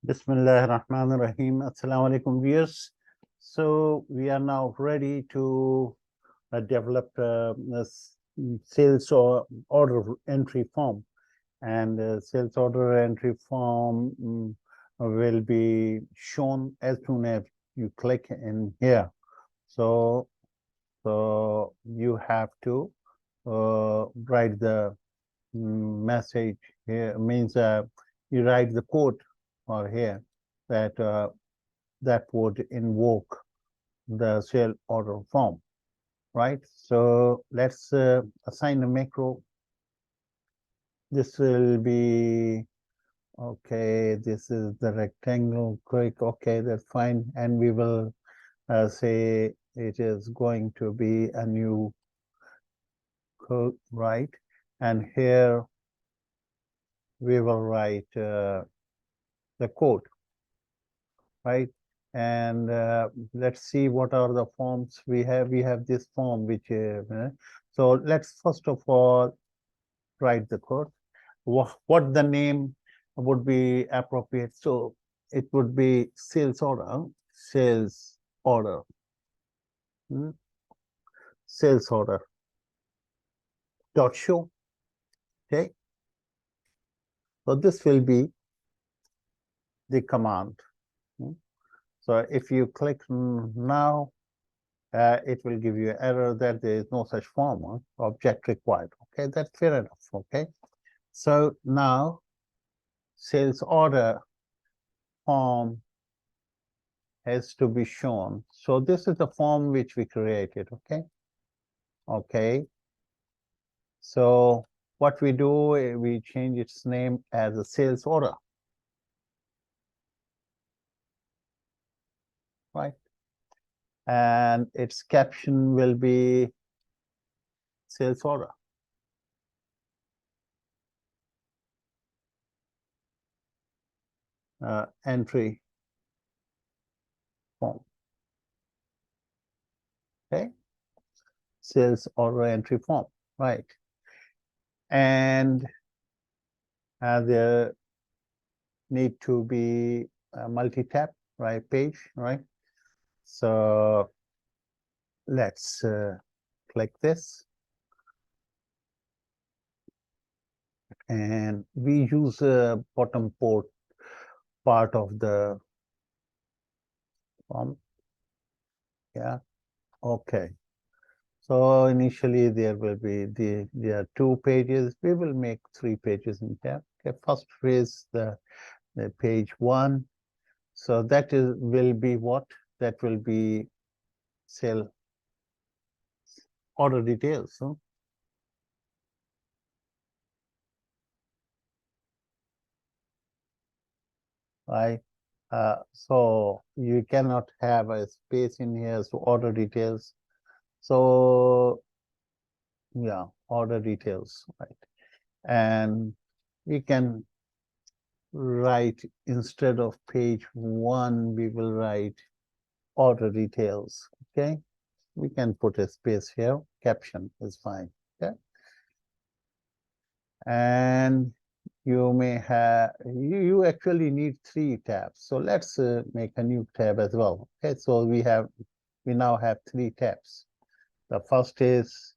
Bismillahirrahmanirrahim. Assalamu alaikum viewers. So we are now ready to develop this sales or order entry form, and sales order entry form will be shown as soon as you click in here. So you have to write the message here, means you write the code or here that that would invoke the sale order form, right? So let's assign a macro. This will be okay. This is the rectangle. Click okay, that's fine, and we will say it is going to be a new code, right? And here we will write the code, right? And let's see what are the forms we have. We have this form which so let's first of all write the code. What the name would be appropriate. So it would be sales order, sales order, sales order dot show. Okay, so this will be the command. So if you click now, it will give you an error that there is no such form, object required. Okay, that's fair enough. Okay, so now sales order form has to be shown. So this is the form which we created. Okay, okay. So what we do, we change its name as a sales order, right? And its caption will be sales order. Entry form. Okay, sales order entry form, right? And there need to be a multi-tab, right, page, right? So let's click this, and we use a bottom part of the form. Yeah, okay. So initially there will be there are 2 pages. We will make 3 pages in here. Okay, first is the page 1. So that will be what? That will be sale order details. Huh? Right. So you cannot have a space in here. So order details. So yeah, order details, right? And we can write, instead of page 1, we will write order details. Okay, we can put a space here. Caption is fine. Okay, and you may have, you actually need 3 tabs. So let's make a new tab as well. Okay, so we now have 3 tabs. The first is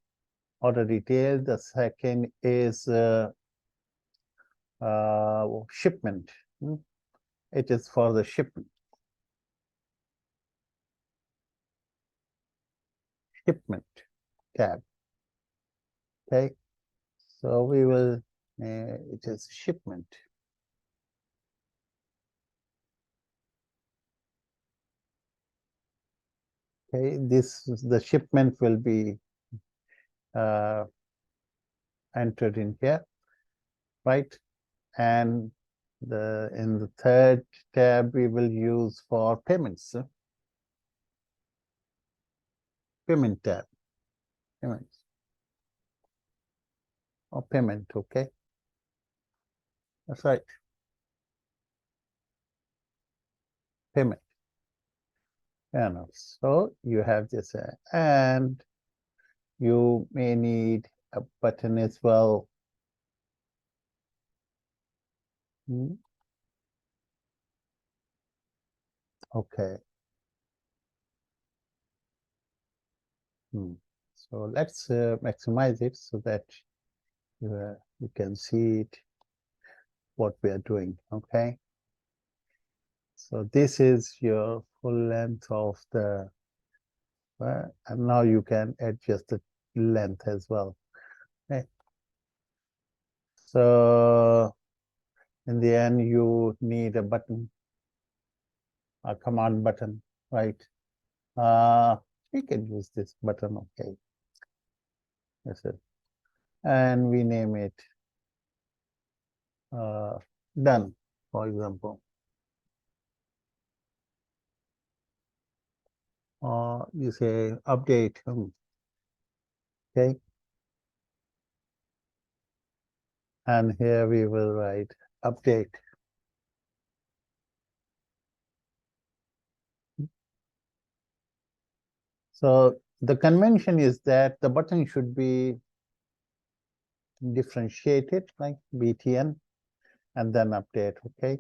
order detail. The second is shipment. It is for the shipment. Shipment tab. Okay, so we will. It is shipment. Okay, the shipment will be entered in here, right? And in the third tab we will use for payments. Payment tab. Payments. Or payment, okay. That's right. Payment. And so you have this, and you may need a button as well. Okay. So let's maximize it so that you can see it, what we are doing. Okay. So this is your full length of the, and now you can adjust the length as well. Okay. So in the end, you need a button, a command button, right? We can use this button, okay. That's it. And we name it done, for example. Or you say update, okay. And here we will write update. So the convention is that the button should be differentiated, like BTN, and then update, okay?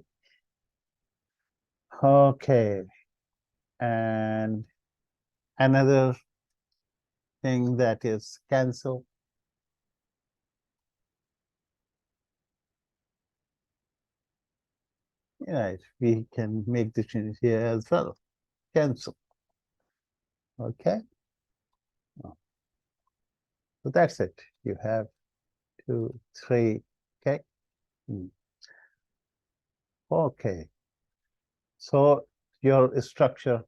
Okay. And another thing that is cancel. Right, we can make the change here as well. Cancel. Okay. So that's it. You have 2, 3. Okay. Okay. So your structure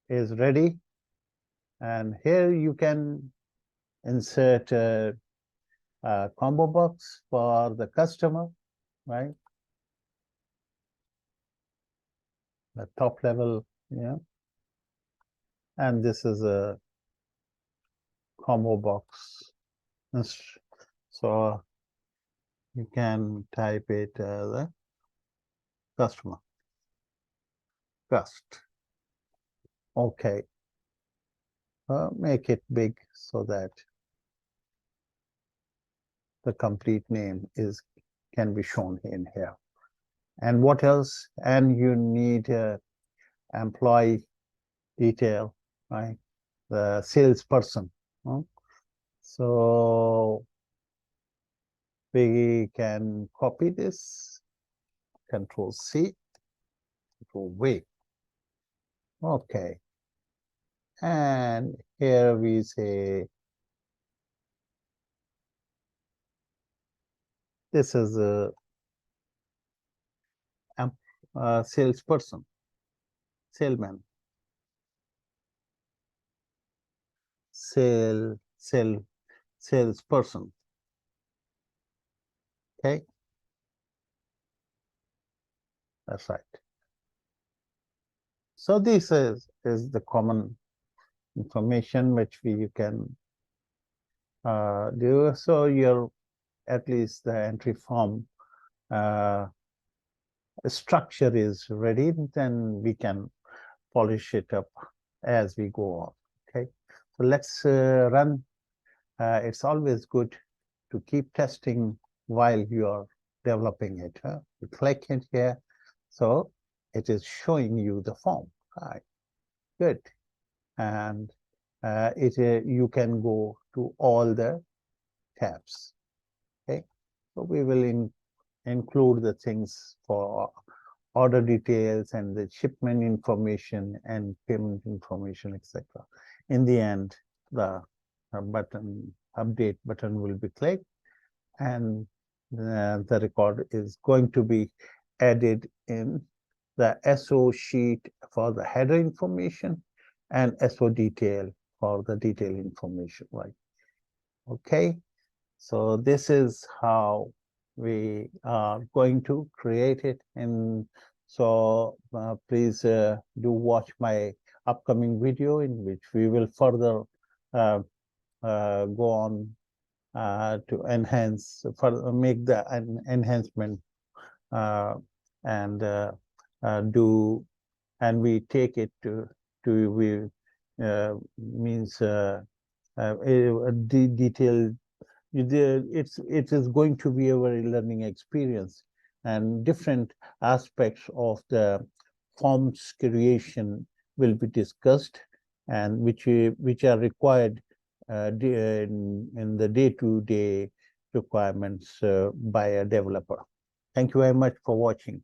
is ready. And here you can insert a combo box for the customer, right? The top level, yeah. And this is a combo box. So you can type it the customer. Cust. Okay. Make it big so that the complete name can be shown in here. And what else? And you need employee detail, right? The salesperson. So we can copy this, Control C, Control V. Okay. And here we say, this is a salesperson, salesman, salesperson. Okay, that's right. So this is the common information which you can do. So your at least the entry form structure is ready, then we can polish it up as we go on. Okay, so let's run. It's always good to keep testing while you are developing it. You click it here, so it is showing you the form. Right, good, and you can go to all the tabs. Okay, so we will include the things for order details and the shipment information and payment information, etc. In the end, the update button will be clicked, and the record is going to be added in the SO sheet for the header information and SO detail for the detail information, right? Okay, so this is how we are going to create it. And so please do watch my upcoming video in which we will further go on to enhance, make the enhancement and do, and we take it to we means detailed. It is going to be a very learning experience, and different aspects of the forms creation will be discussed, and which are required in the day-to-day requirements by a developer. Thank you very much for watching.